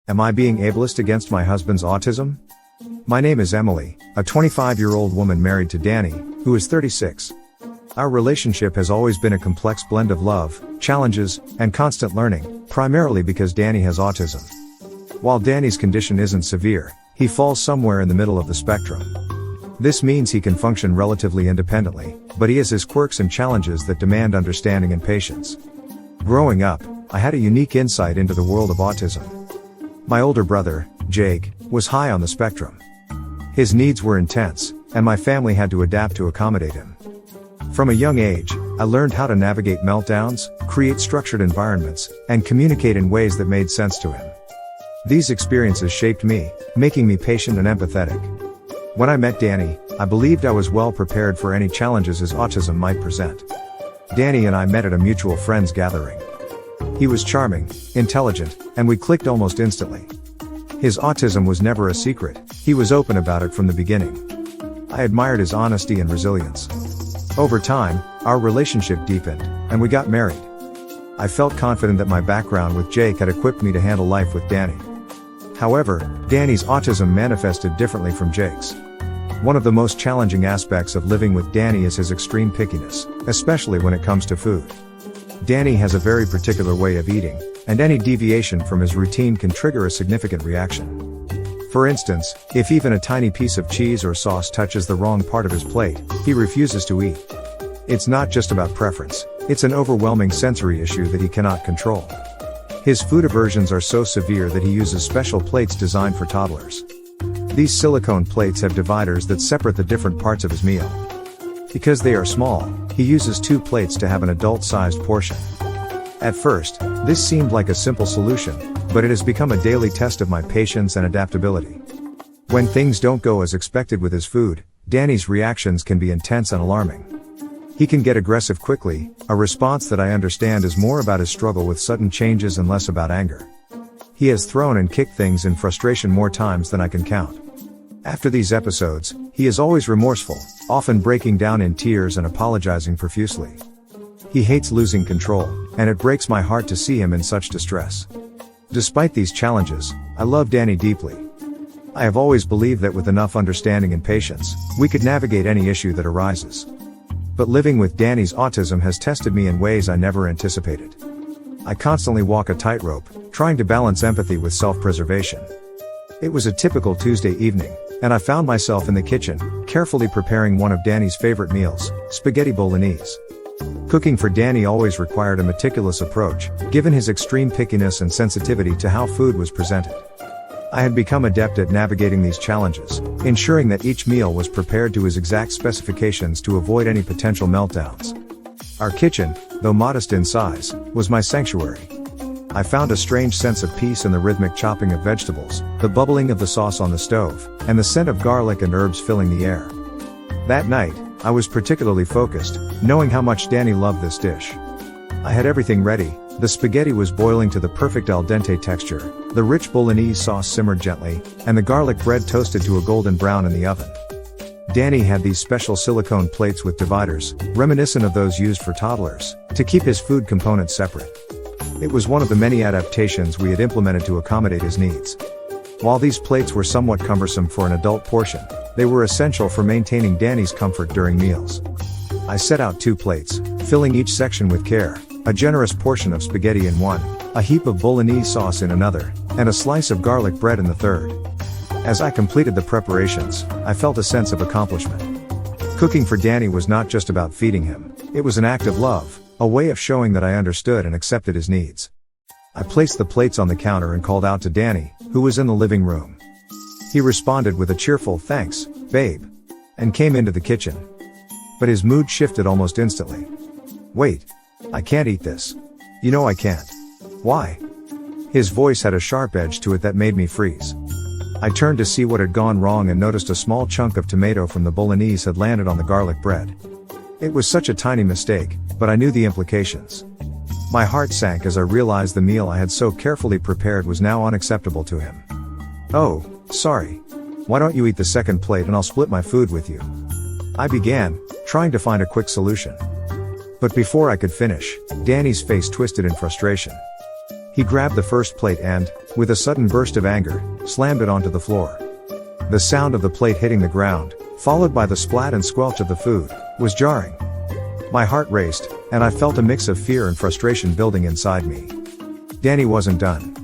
Am I being ableist against my husband's autism? My name is Emily, a 25-year-old woman married to Danny, who is 36. Our relationship has always been a complex blend of love, challenges, and constant learning, primarily because Danny has autism. While Danny's condition isn't severe, he falls somewhere in the middle of the spectrum. This means he can function relatively independently, but he has his quirks and challenges that demand understanding and patience. Growing up, I had a unique insight into the world of autism. My older brother, Jake, was high on the spectrum. His needs were intense, and my family had to adapt to accommodate him. From a young age, I learned how to navigate meltdowns, create structured environments, and communicate in ways that made sense to him. These experiences shaped me, making me patient and empathetic. When I met Danny, I believed I was well prepared for any challenges his autism might present. Danny and I met at a mutual friends gathering. He was charming, intelligent, and we clicked almost instantly. His autism was never a secret, he was open about it from the beginning. I admired his honesty and resilience. Over time, our relationship deepened, and we got married. I felt confident that my background with Jake had equipped me to handle life with Danny. However, Danny's autism manifested differently from Jake's. One of the most challenging aspects of living with Danny is his extreme pickiness, especially when it comes to food. Danny has a very particular way of eating, and any deviation from his routine can trigger a significant reaction. For instance, if even a tiny piece of cheese or sauce touches the wrong part of his plate, he refuses to eat. It's not just about preference, it's an overwhelming sensory issue that he cannot control. His food aversions are so severe that he uses special plates designed for toddlers. These silicone plates have dividers that separate the different parts of his meal. Because they are small, he uses 2 plates to have an adult-sized portion. At first, this seemed like a simple solution, but it has become a daily test of my patience and adaptability. When things don't go as expected with his food, Danny's reactions can be intense and alarming. He can get aggressive quickly, a response that I understand is more about his struggle with sudden changes and less about anger. He has thrown and kicked things in frustration more times than I can count. After these episodes, he is always remorseful, often breaking down in tears and apologizing profusely. He hates losing control, and it breaks my heart to see him in such distress. Despite these challenges, I love Danny deeply. I have always believed that with enough understanding and patience, we could navigate any issue that arises. But living with Danny's autism has tested me in ways I never anticipated. I constantly walk a tightrope, trying to balance empathy with self-preservation. It was a typical Tuesday evening, and I found myself in the kitchen, carefully preparing one of Danny's favorite meals, spaghetti bolognese. Cooking for Danny always required a meticulous approach, given his extreme pickiness and sensitivity to how food was presented. I had become adept at navigating these challenges, ensuring that each meal was prepared to his exact specifications to avoid any potential meltdowns. Our kitchen, though modest in size, was my sanctuary. I found a strange sense of peace in the rhythmic chopping of vegetables, the bubbling of the sauce on the stove, and the scent of garlic and herbs filling the air. That night, I was particularly focused, knowing how much Danny loved this dish. I had everything ready, the spaghetti was boiling to the perfect al dente texture, the rich bolognese sauce simmered gently, and the garlic bread toasted to a golden brown in the oven. Danny had these special silicone plates with dividers, reminiscent of those used for toddlers, to keep his food components separate. It was one of the many adaptations we had implemented to accommodate his needs. While these plates were somewhat cumbersome for an adult portion, they were essential for maintaining Danny's comfort during meals. I set out 2 plates, filling each section with care, a generous portion of spaghetti in one, a heap of bolognese sauce in another, and a slice of garlic bread in the third. As I completed the preparations, I felt a sense of accomplishment. Cooking for Danny was not just about feeding him, it was an act of love, a way of showing that I understood and accepted his needs. I placed the plates on the counter and called out to Danny, who was in the living room. He responded with a cheerful "Thanks, babe," and came into the kitchen. But his mood shifted almost instantly. "Wait. I can't eat this. You know I can't." "Why?" His voice had a sharp edge to it that made me freeze. I turned to see what had gone wrong and noticed a small chunk of tomato from the bolognese had landed on the garlic bread. It was such a tiny mistake, but I knew the implications. My heart sank as I realized the meal I had so carefully prepared was now unacceptable to him. "Oh, sorry. Why don't you eat the second plate and I'll split my food with you?" I began, trying to find a quick solution. But before I could finish, Danny's face twisted in frustration. He grabbed the first plate and, with a sudden burst of anger, slammed it onto the floor. The sound of the plate hitting the ground, followed by the splat and squelch of the food, was jarring. My heart raced, and I felt a mix of fear and frustration building inside me. Danny wasn't done.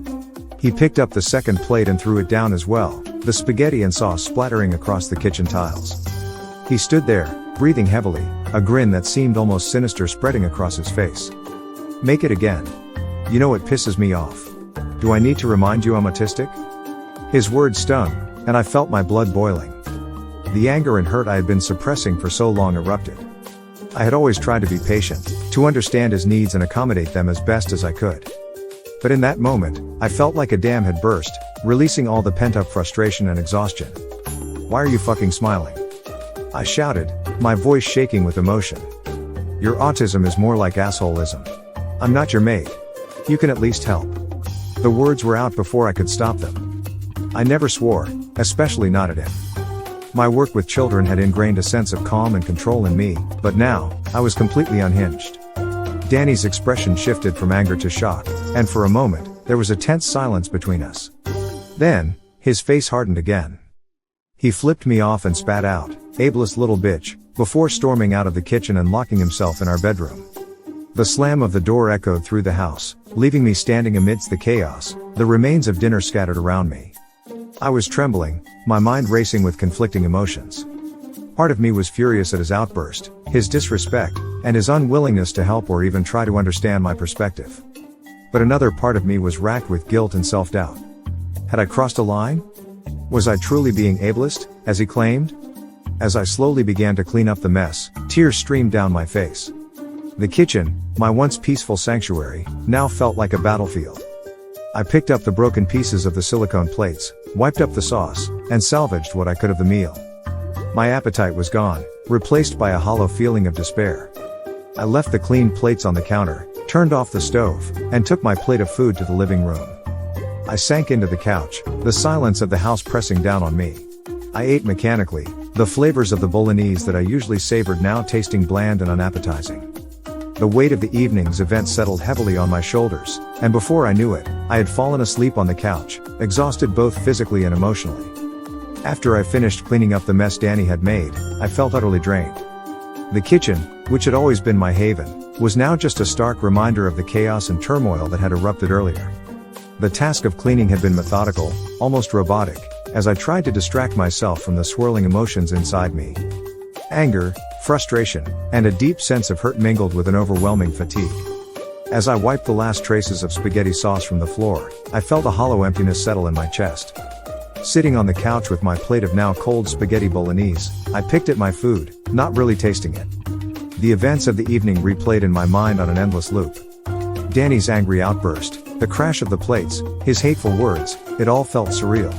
He picked up the second plate and threw it down as well, the spaghetti and sauce splattering across the kitchen tiles. He stood there, breathing heavily, a grin that seemed almost sinister spreading across his face. "Make it again. You know it pisses me off. Do I need to remind you I'm autistic?" His words stung, and I felt my blood boiling. The anger and hurt I had been suppressing for so long erupted. I had always tried to be patient, to understand his needs and accommodate them as best as I could. But in that moment, I felt like a dam had burst, releasing all the pent-up frustration and exhaustion. "Why are you fucking smiling?" I shouted, my voice shaking with emotion. "Your autism is more like assholeism. I'm not your mate. You can at least help." The words were out before I could stop them. I never swore, especially not at him. My work with children had ingrained a sense of calm and control in me, but now, I was completely unhinged. Danny's expression shifted from anger to shock, and for a moment, there was a tense silence between us. Then, his face hardened again. He flipped me off and spat out, "Ableist little bitch," before storming out of the kitchen and locking himself in our bedroom. The slam of the door echoed through the house, leaving me standing amidst the chaos, the remains of dinner scattered around me. I was trembling, my mind racing with conflicting emotions. Part of me was furious at his outburst, his disrespect, and his unwillingness to help or even try to understand my perspective. But another part of me was racked with guilt and self-doubt. Had I crossed a line? Was I truly being ableist, as he claimed? As I slowly began to clean up the mess, tears streamed down my face. The kitchen, my once peaceful sanctuary, now felt like a battlefield. I picked up the broken pieces of the silicone plates, wiped up the sauce, and salvaged what I could of the meal. My appetite was gone, replaced by a hollow feeling of despair. I left the clean plates on the counter, turned off the stove, and took my plate of food to the living room. I sank into the couch, the silence of the house pressing down on me. I ate mechanically, the flavors of the bolognese that I usually savored now tasting bland and unappetizing. The weight of the evening's event settled heavily on my shoulders, and before I knew it, I had fallen asleep on the couch, exhausted both physically and emotionally. After I finished cleaning up the mess Danny had made, I felt utterly drained. The kitchen, which had always been my haven, was now just a stark reminder of the chaos and turmoil that had erupted earlier. The task of cleaning had been methodical, almost robotic, as I tried to distract myself from the swirling emotions inside me. Anger, frustration, and a deep sense of hurt mingled with an overwhelming fatigue. As I wiped the last traces of spaghetti sauce from the floor, I felt a hollow emptiness settle in my chest. Sitting on the couch with my plate of now cold spaghetti bolognese, I picked at my food, not really tasting it. The events of the evening replayed in my mind on an endless loop. Danny's angry outburst, the crash of the plates, his hateful words, it all felt surreal.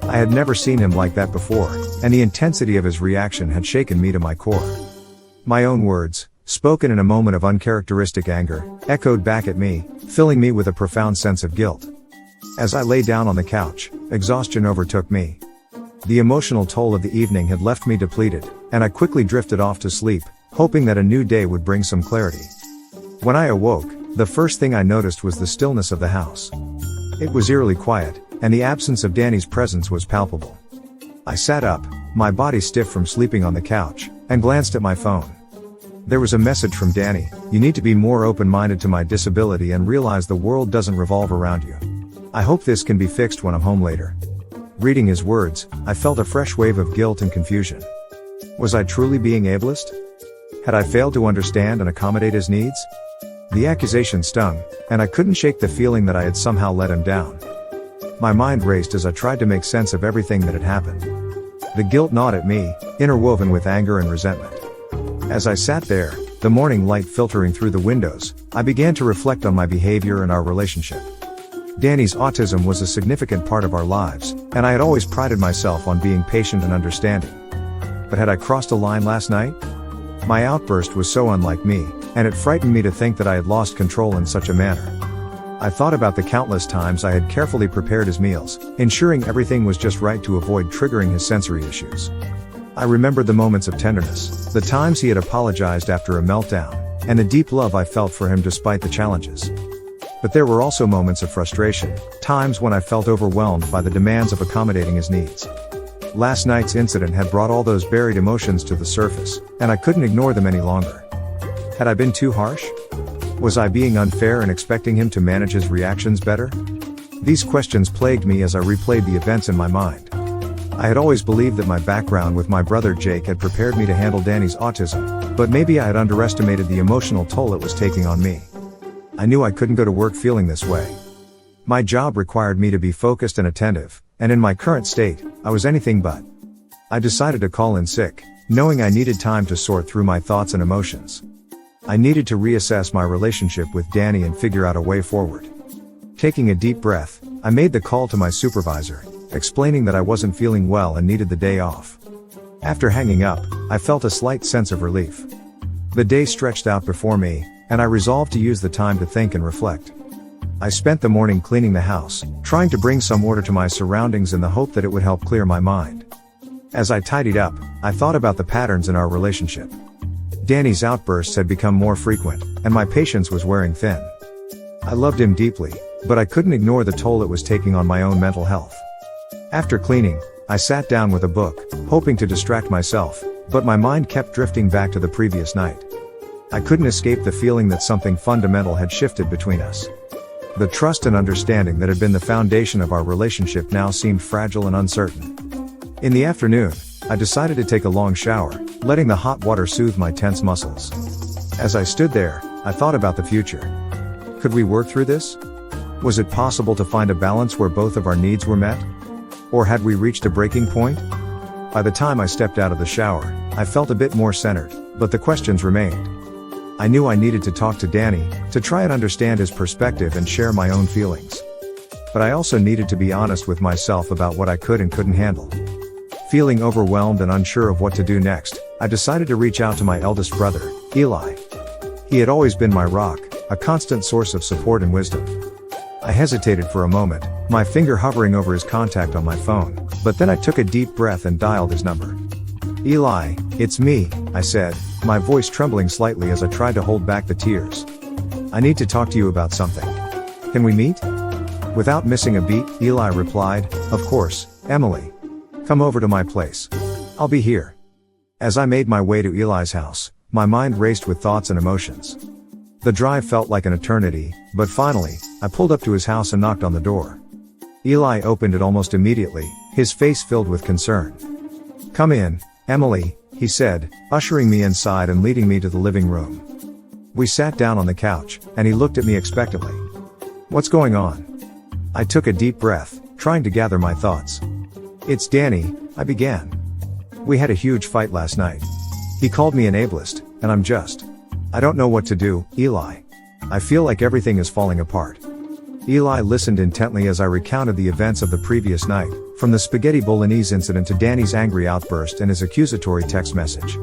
I had never seen him like that before, and the intensity of his reaction had shaken me to my core. My own words, spoken in a moment of uncharacteristic anger, echoed back at me, filling me with a profound sense of guilt. As I lay down on the couch, exhaustion overtook me. The emotional toll of the evening had left me depleted, and I quickly drifted off to sleep, hoping that a new day would bring some clarity. When I awoke, the first thing I noticed was the stillness of the house. It was eerily quiet, and the absence of Danny's presence was palpable. I sat up, my body stiff from sleeping on the couch, and glanced at my phone. There was a message from Danny: "You need to be more open-minded to my disability and realize the world doesn't revolve around you. I hope this can be fixed when I'm home later." Reading his words, I felt a fresh wave of guilt and confusion. Was I truly being ableist? Had I failed to understand and accommodate his needs? The accusation stung, and I couldn't shake the feeling that I had somehow let him down. My mind raced as I tried to make sense of everything that had happened. The guilt gnawed at me, interwoven with anger and resentment. As I sat there, the morning light filtering through the windows, I began to reflect on my behavior and our relationship. Danny's autism was a significant part of our lives, and I had always prided myself on being patient and understanding. But had I crossed a line last night? My outburst was so unlike me, and it frightened me to think that I had lost control in such a manner. I thought about the countless times I had carefully prepared his meals, ensuring everything was just right to avoid triggering his sensory issues. I remembered the moments of tenderness, the times he had apologized after a meltdown, and the deep love I felt for him despite the challenges. But there were also moments of frustration, times when I felt overwhelmed by the demands of accommodating his needs. Last night's incident had brought all those buried emotions to the surface, and I couldn't ignore them any longer. Had I been too harsh? Was I being unfair in expecting him to manage his reactions better? These questions plagued me as I replayed the events in my mind. I had always believed that my background with my brother Jake had prepared me to handle Danny's autism, but maybe I had underestimated the emotional toll it was taking on me. I knew I couldn't go to work feeling this way. My job required me to be focused and attentive, and in my current state, I was anything but. I decided to call in sick, knowing I needed time to sort through my thoughts and emotions. I needed to reassess my relationship with Danny and figure out a way forward. Taking a deep breath, I made the call to my supervisor, explaining that I wasn't feeling well and needed the day off. After hanging up, I felt a slight sense of relief. The day stretched out before me, and I resolved to use the time to think and reflect. I spent the morning cleaning the house, trying to bring some order to my surroundings in the hope that it would help clear my mind. As I tidied up, I thought about the patterns in our relationship. Danny's outbursts had become more frequent, and my patience was wearing thin. I loved him deeply, but I couldn't ignore the toll it was taking on my own mental health. After cleaning, I sat down with a book, hoping to distract myself, but my mind kept drifting back to the previous night. I couldn't escape the feeling that something fundamental had shifted between us. The trust and understanding that had been the foundation of our relationship now seemed fragile and uncertain. In the afternoon, I decided to take a long shower, letting the hot water soothe my tense muscles. As I stood there, I thought about the future. Could we work through this? Was it possible to find a balance where both of our needs were met? Or had we reached a breaking point? By the time I stepped out of the shower, I felt a bit more centered, but the questions remained. I knew I needed to talk to Danny, to try and understand his perspective and share my own feelings. But I also needed to be honest with myself about what I could and couldn't handle. Feeling overwhelmed and unsure of what to do next, I decided to reach out to my eldest brother, Eli. He had always been my rock, a constant source of support and wisdom. I hesitated for a moment, my finger hovering over his contact on my phone, but then I took a deep breath and dialed his number. "Eli, it's me," I said, my voice trembling slightly as I tried to hold back the tears. "I need to talk to you about something. Can we meet?" Without missing a beat, Eli replied, "Of course, Emily. Come over to my place. I'll be here." As I made my way to Eli's house, my mind raced with thoughts and emotions. The drive felt like an eternity, but finally, I pulled up to his house and knocked on the door. Eli opened it almost immediately, his face filled with concern. "Come in, Emily," he said, ushering me inside and leading me to the living room. We sat down on the couch, and he looked at me expectantly. "What's going on?" I took a deep breath, trying to gather my thoughts. "It's Danny," I began. "We had a huge fight last night. He called me an ableist, and I don't know what to do, Eli. I feel like everything is falling apart." Eli listened intently as I recounted the events of the previous night, from the spaghetti bolognese incident to Danny's angry outburst and his accusatory text message.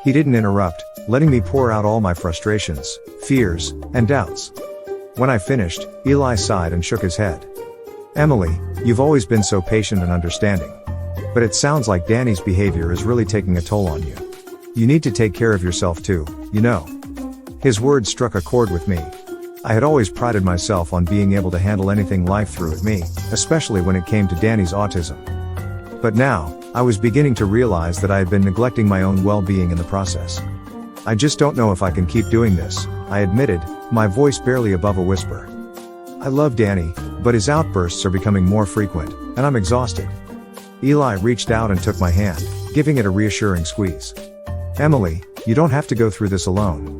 He didn't interrupt, letting me pour out all my frustrations, fears, and doubts. When I finished, Eli sighed and shook his head. "Emily, you've always been so patient and understanding. But it sounds like Danny's behavior is really taking a toll on you. You need to take care of yourself too, you know." His words struck a chord with me. I had always prided myself on being able to handle anything life threw at me, especially when it came to Danny's autism. But now, I was beginning to realize that I had been neglecting my own well-being in the process. "I just don't know if I can keep doing this," I admitted, my voice barely above a whisper. "I love Danny, but his outbursts are becoming more frequent, and I'm exhausted." Eli reached out and took my hand, giving it a reassuring squeeze. "Emily, you don't have to go through this alone.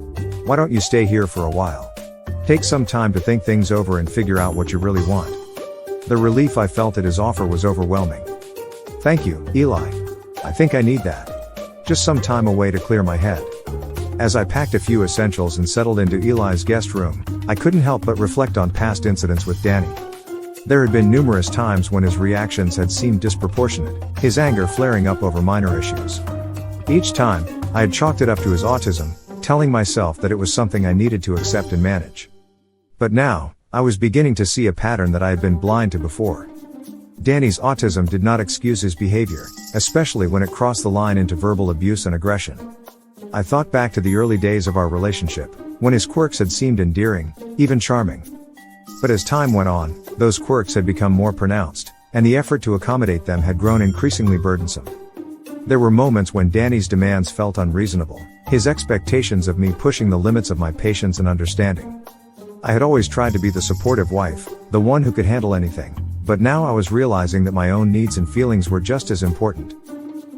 Why don't you stay here for a while? Take some time to think things over and figure out what you really want." The relief I felt at his offer was overwhelming. "Thank you, Eli. I think I need that. Just some time away to clear my head." As I packed a few essentials and settled into Eli's guest room, I couldn't help but reflect on past incidents with Danny. There had been numerous times when his reactions had seemed disproportionate, his anger flaring up over minor issues. Each time, I had chalked it up to his autism, telling myself that it was something I needed to accept and manage. But now, I was beginning to see a pattern that I had been blind to before. Danny's autism did not excuse his behavior, especially when it crossed the line into verbal abuse and aggression. I thought back to the early days of our relationship, when his quirks had seemed endearing, even charming. But as time went on, those quirks had become more pronounced, and the effort to accommodate them had grown increasingly burdensome. There were moments when Danny's demands felt unreasonable, his expectations of me pushing the limits of my patience and understanding. I had always tried to be the supportive wife, the one who could handle anything, but now I was realizing that my own needs and feelings were just as important.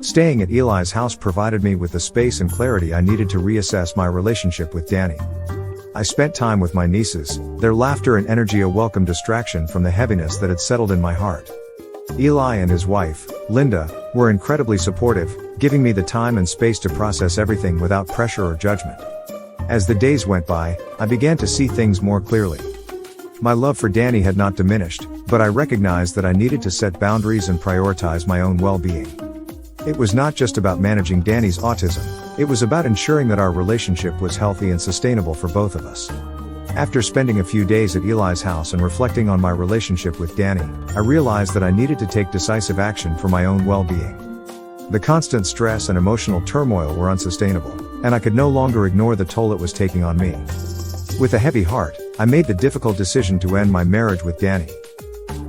Staying at Eli's house provided me with the space and clarity I needed to reassess my relationship with Danny. I spent time with my nieces, their laughter and energy a welcome distraction from the heaviness that had settled in my heart. Eli and his wife, Linda, were incredibly supportive, giving me the time and space to process everything without pressure or judgment. As the days went by, I began to see things more clearly. My love for Danny had not diminished, but I recognized that I needed to set boundaries and prioritize my own well-being. It was not just about managing Danny's autism, it was about ensuring that our relationship was healthy and sustainable for both of us. After spending a few days at Eli's house and reflecting on my relationship with Danny, I realized that I needed to take decisive action for my own well-being. The constant stress and emotional turmoil were unsustainable, and I could no longer ignore the toll it was taking on me. With a heavy heart, I made the difficult decision to end my marriage with Danny.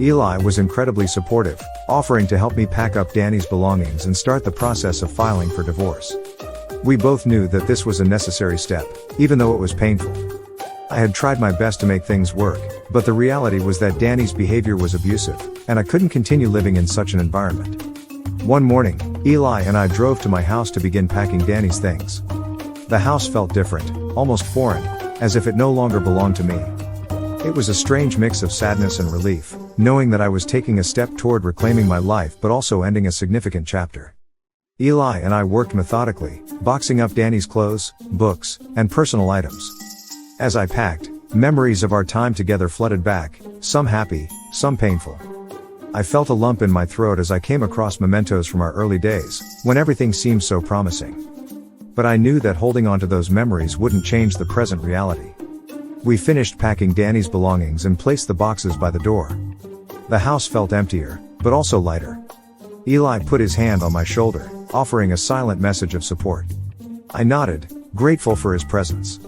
Eli was incredibly supportive, offering to help me pack up Danny's belongings and start the process of filing for divorce. We both knew that this was a necessary step, even though it was painful. I had tried my best to make things work, but the reality was that Danny's behavior was abusive, and I couldn't continue living in such an environment. One morning, Eli and I drove to my house to begin packing Danny's things. The house felt different, almost foreign, as if it no longer belonged to me. It was a strange mix of sadness and relief, knowing that I was taking a step toward reclaiming my life but also ending a significant chapter. Eli and I worked methodically, boxing up Danny's clothes, books, and personal items. As I packed, memories of our time together flooded back, some happy, some painful. I felt a lump in my throat as I came across mementos from our early days, when everything seemed so promising. But I knew that holding on to those memories wouldn't change the present reality. We finished packing Danny's belongings and placed the boxes by the door. The house felt emptier, but also lighter. Eli put his hand on my shoulder, offering a silent message of support. I nodded, grateful for his presence.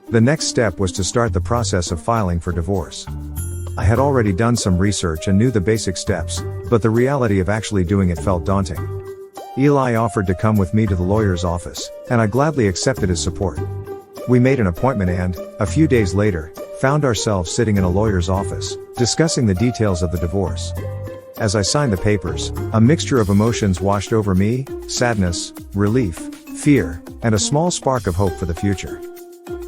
The next step was to start the process of filing for divorce. I had already done some research and knew the basic steps, but the reality of actually doing it felt daunting. Eli offered to come with me to the lawyer's office, and I gladly accepted his support. We made an appointment and, a few days later, found ourselves sitting in a lawyer's office, discussing the details of the divorce. As I signed the papers, a mixture of emotions washed over me: sadness, relief, fear, and a small spark of hope for the future.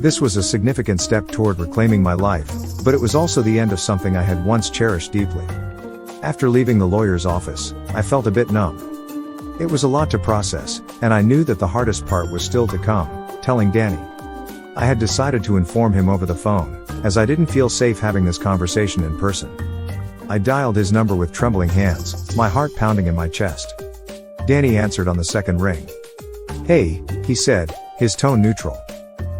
This was a significant step toward reclaiming my life, but it was also the end of something I had once cherished deeply. After leaving the lawyer's office, I felt a bit numb. It was a lot to process, and I knew that the hardest part was still to come: telling Danny. I had decided to inform him over the phone, as I didn't feel safe having this conversation in person. I dialed his number with trembling hands, my heart pounding in my chest. Danny answered on the second ring. "Hey," he said, his tone neutral.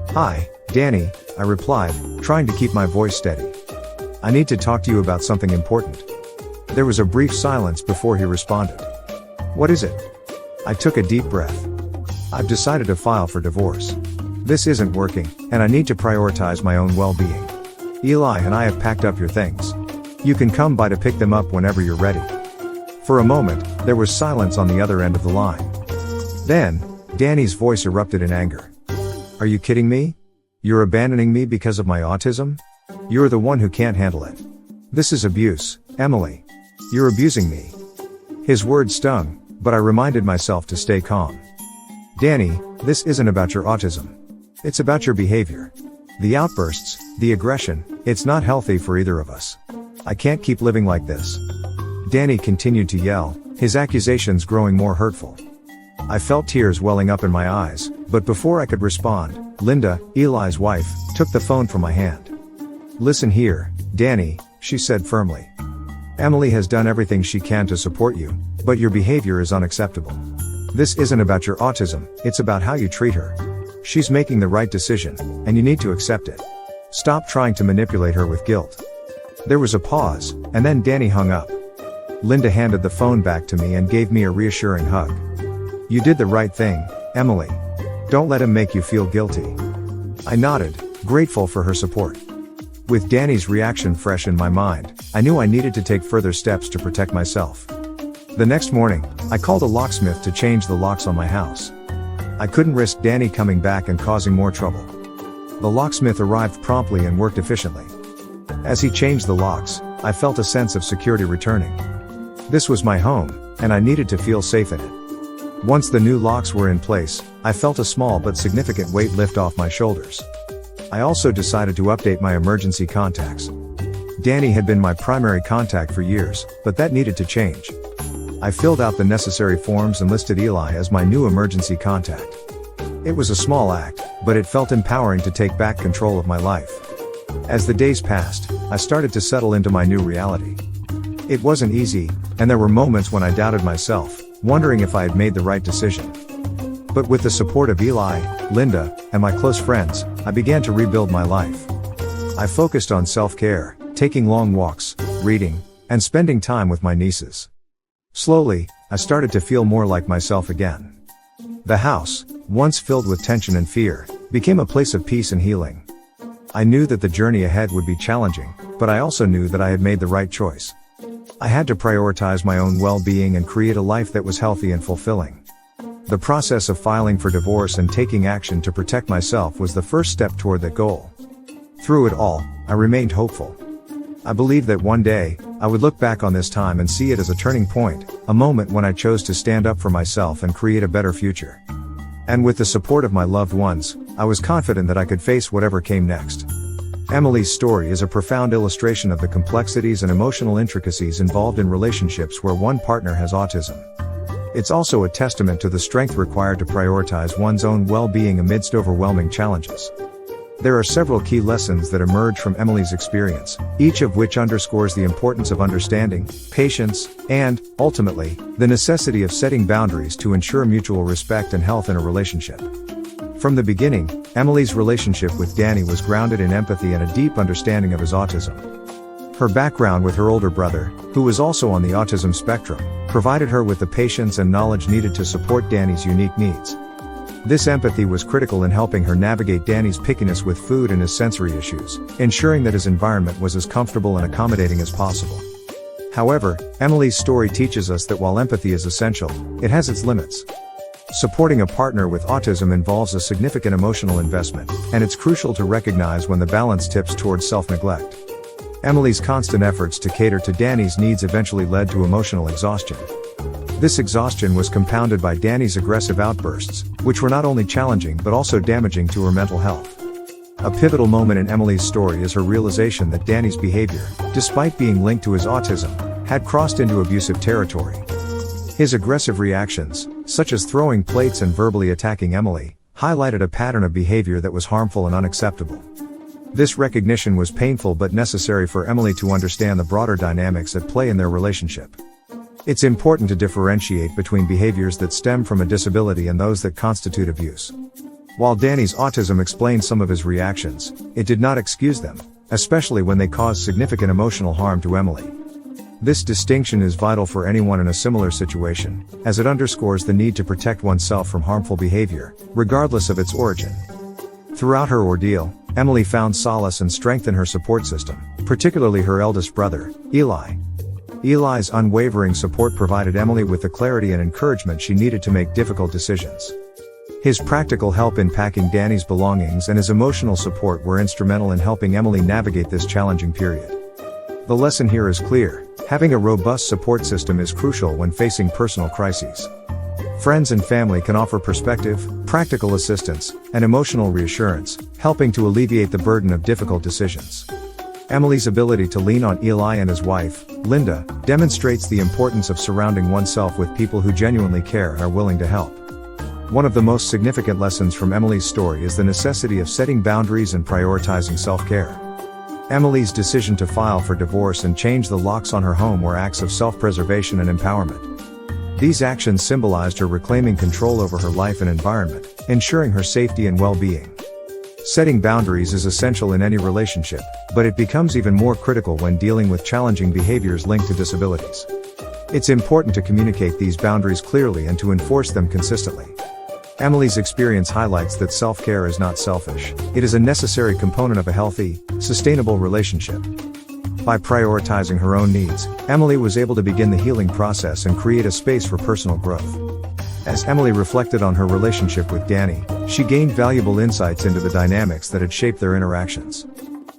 "Hi, Danny," I replied, trying to keep my voice steady. "I need to talk to you about something important." There was a brief silence before he responded. "What is it?" I took a deep breath. "I've decided to file for divorce. This isn't working, and I need to prioritize my own well-being. Eli and I have packed up your things. You can come by to pick them up whenever you're ready." For a moment, there was silence on the other end of the line. Then, Danny's voice erupted in anger. "Are you kidding me? You're abandoning me because of my autism? You're the one who can't handle it. This is abuse, Emily. You're abusing me." His words stung, but I reminded myself to stay calm. "Danny, this isn't about your autism. It's about your behavior. The outbursts, the aggression, it's not healthy for either of us. I can't keep living like this." Danny continued to yell, his accusations growing more hurtful. I felt tears welling up in my eyes, but before I could respond, Linda, Eli's wife, took the phone from my hand. "Listen here, Danny," she said firmly. "Emily has done everything she can to support you, but your behavior is unacceptable. This isn't about your autism, it's about how you treat her. She's making the right decision, and you need to accept it. Stop trying to manipulate her with guilt." There was a pause, and then Danny hung up. Linda handed the phone back to me and gave me a reassuring hug. "You did the right thing, Emily. Don't let him make you feel guilty." I nodded, grateful for her support. With Danny's reaction fresh in my mind, I knew I needed to take further steps to protect myself. The next morning, I called a locksmith to change the locks on my house. I couldn't risk Danny coming back and causing more trouble. The locksmith arrived promptly and worked efficiently. As he changed the locks, I felt a sense of security returning. This was my home, and I needed to feel safe in it. Once the new locks were in place, I felt a small but significant weight lift off my shoulders. I also decided to update my emergency contacts. Danny had been my primary contact for years, but that needed to change. I filled out the necessary forms and listed Eli as my new emergency contact. It was a small act, but it felt empowering to take back control of my life. As the days passed, I started to settle into my new reality. It wasn't easy, and there were moments when I doubted myself, wondering if I had made the right decision. But with the support of Eli, Linda, and my close friends, I began to rebuild my life. I focused on self-care, taking long walks, reading, and spending time with my nieces. Slowly, I started to feel more like myself again. The house, once filled with tension and fear, became a place of peace and healing. I knew that the journey ahead would be challenging, but I also knew that I had made the right choice. I had to prioritize my own well-being and create a life that was healthy and fulfilling. The process of filing for divorce and taking action to protect myself was the first step toward that goal. Through it all, I remained hopeful. I believed that one day, I would look back on this time and see it as a turning point, a moment when I chose to stand up for myself and create a better future. And with the support of my loved ones, I was confident that I could face whatever came next. Emily's story is a profound illustration of the complexities and emotional intricacies involved in relationships where one partner has autism. It's also a testament to the strength required to prioritize one's own well-being amidst overwhelming challenges. There are several key lessons that emerge from Emily's experience, each of which underscores the importance of understanding, patience, and, ultimately, the necessity of setting boundaries to ensure mutual respect and health in a relationship. From the beginning, Emily's relationship with Danny was grounded in empathy and a deep understanding of his autism. Her background with her older brother, who was also on the autism spectrum, provided her with the patience and knowledge needed to support Danny's unique needs. This empathy was critical in helping her navigate Danny's pickiness with food and his sensory issues, ensuring that his environment was as comfortable and accommodating as possible. However, Emily's story teaches us that while empathy is essential, it has its limits. Supporting a partner with autism involves a significant emotional investment, and it's crucial to recognize when the balance tips towards self-neglect. Emily's constant efforts to cater to Danny's needs eventually led to emotional exhaustion. This exhaustion was compounded by Danny's aggressive outbursts, which were not only challenging but also damaging to her mental health. A pivotal moment in Emily's story is her realization that Danny's behavior, despite being linked to his autism, had crossed into abusive territory. His aggressive reactions, such as throwing plates and verbally attacking Emily, highlighted a pattern of behavior that was harmful and unacceptable. This recognition was painful but necessary for Emily to understand the broader dynamics at play in their relationship. It's important to differentiate between behaviors that stem from a disability and those that constitute abuse. While Danny's autism explained some of his reactions, it did not excuse them, especially when they caused significant emotional harm to Emily. This distinction is vital for anyone in a similar situation, as it underscores the need to protect oneself from harmful behavior, regardless of its origin. Throughout her ordeal, Emily found solace and strength in her support system, particularly her eldest brother, Eli. Eli's unwavering support provided Emily with the clarity and encouragement she needed to make difficult decisions. His practical help in packing Danny's belongings and his emotional support were instrumental in helping Emily navigate this challenging period. The lesson here is clear: having a robust support system is crucial when facing personal crises. Friends and family can offer perspective, practical assistance, and emotional reassurance, helping to alleviate the burden of difficult decisions. Emily's ability to lean on Eli and his wife, Linda, demonstrates the importance of surrounding oneself with people who genuinely care and are willing to help. One of the most significant lessons from Emily's story is the necessity of setting boundaries and prioritizing self-care. Emily's decision to file for divorce and change the locks on her home were acts of self-preservation and empowerment. These actions symbolized her reclaiming control over her life and environment, ensuring her safety and well-being. Setting boundaries is essential in any relationship, but it becomes even more critical when dealing with challenging behaviors linked to disabilities. It's important to communicate these boundaries clearly and to enforce them consistently. Emily's experience highlights that self-care is not selfish. It is a necessary component of a healthy, sustainable relationship. By prioritizing her own needs, Emily was able to begin the healing process and create a space for personal growth. As Emily reflected on her relationship with Danny, she gained valuable insights into the dynamics that had shaped their interactions.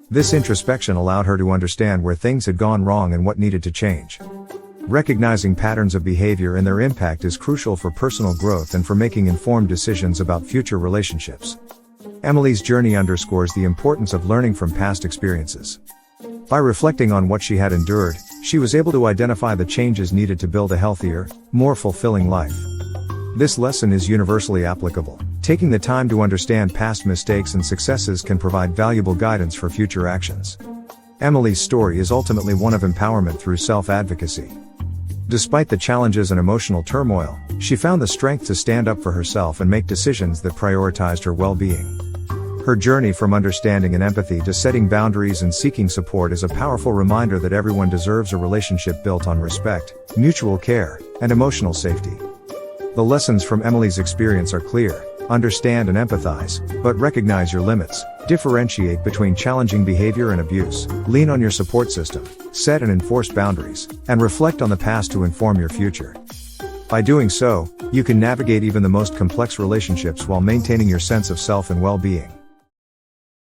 This introspection allowed her to understand where things had gone wrong and what needed to change. Recognizing patterns of behavior and their impact is crucial for personal growth and for making informed decisions about future relationships. Emily's journey underscores the importance of learning from past experiences. By reflecting on what she had endured, she was able to identify the changes needed to build a healthier, more fulfilling life. This lesson is universally applicable. Taking the time to understand past mistakes and successes can provide valuable guidance for future actions. Emily's story is ultimately one of empowerment through self-advocacy. Despite the challenges and emotional turmoil, she found the strength to stand up for herself and make decisions that prioritized her well-being. Her journey from understanding and empathy to setting boundaries and seeking support is a powerful reminder that everyone deserves a relationship built on respect, mutual care, and emotional safety. The lessons from Emily's experience are clear: understand and empathize, but recognize your limits, differentiate between challenging behavior and abuse, lean on your support system, set and enforce boundaries, and reflect on the past to inform your future. By doing so, you can navigate even the most complex relationships while maintaining your sense of self and well-being.